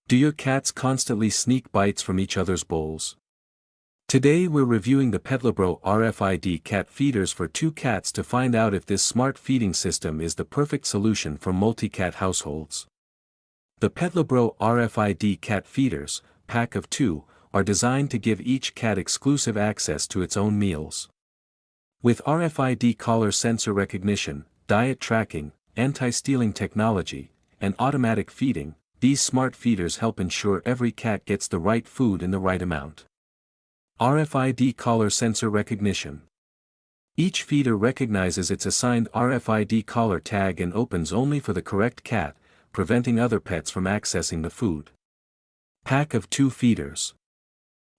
Do your cats constantly sneak bites from each other's bowls? Today we're reviewing the PETLIBRO RFID Cat Feeders for 2 cats to find out if this smart feeding system is the perfect solution for multi-cat households. The PETLIBRO RFID Cat Feeders, pack of 2, are designed to give each cat exclusive access to its own meals. With RFID collar sensor recognition, diet tracking, anti-stealing technology, and automatic feeding, these smart feeders help ensure every cat gets the right food in the right amount. RFID collar sensor recognition. Each feeder recognizes its assigned RFID collar tag and opens only for the correct cat, preventing other pets from accessing the food. Pack of 2 feeders.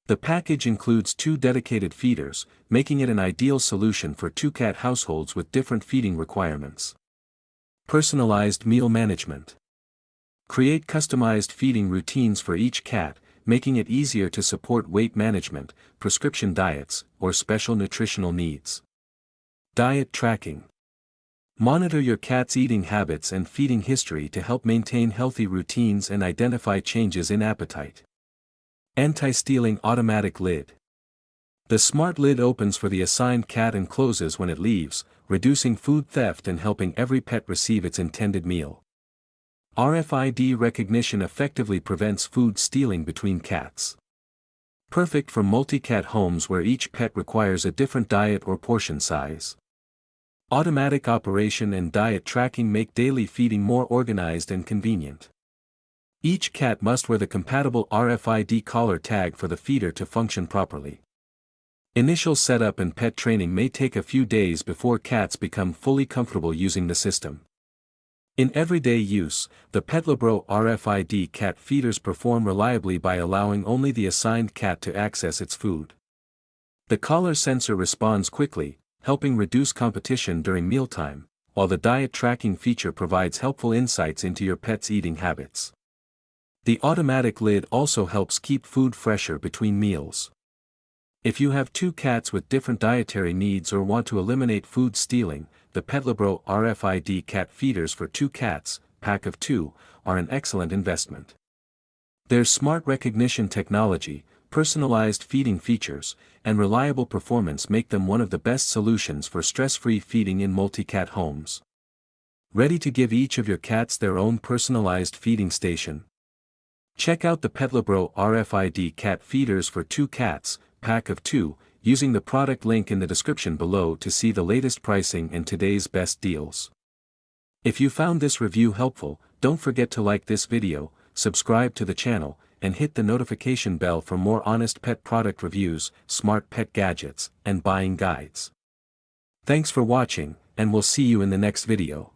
The package includes 2 dedicated feeders, making it an ideal solution for 2 cat households with different feeding requirements. Personalized meal management. Create customized feeding routines for each cat, making it easier to support weight management, prescription diets, or special nutritional needs. Diet tracking. Monitor your cat's eating habits and feeding history to help maintain healthy routines and identify changes in appetite. Anti-stealing automatic lid. The smart lid opens for the assigned cat and closes when it leaves, reducing food theft and helping every pet receive its intended meal. RFID recognition effectively prevents food stealing between cats. Perfect for multi-cat homes where each pet requires a different diet or portion size. Automatic operation and diet tracking make daily feeding more organized and convenient. Each cat must wear the compatible RFID collar tag for the feeder to function properly. Initial setup and pet training may take a few days before cats become fully comfortable using the system. In everyday use, the PETLIBRO RFID Cat Feeders perform reliably by allowing only the assigned cat to access its food. The collar sensor responds quickly, helping reduce competition during mealtime, while the diet tracking feature provides helpful insights into your pet's eating habits. The automatic lid also helps keep food fresher between meals. If you have 2 cats with different dietary needs or want to eliminate food stealing, the PETLIBRO RFID Cat Feeders for 2 cats, pack of 2, are an excellent investment. Their smart recognition technology, personalized feeding features, and reliable performance make them one of the best solutions for stress-free feeding in multi-cat homes. Ready to give each of your cats their own personalized feeding station? Check out the PETLIBRO RFID Cat Feeders for 2 cats, pack of 2, using the product link in the description below to see the latest pricing and today's best deals. If you found this review helpful, don't forget to like this video, subscribe to the channel, and hit the notification bell for more honest pet product reviews, smart pet gadgets, and buying guides. Thanks for watching, and we'll see you in the next video.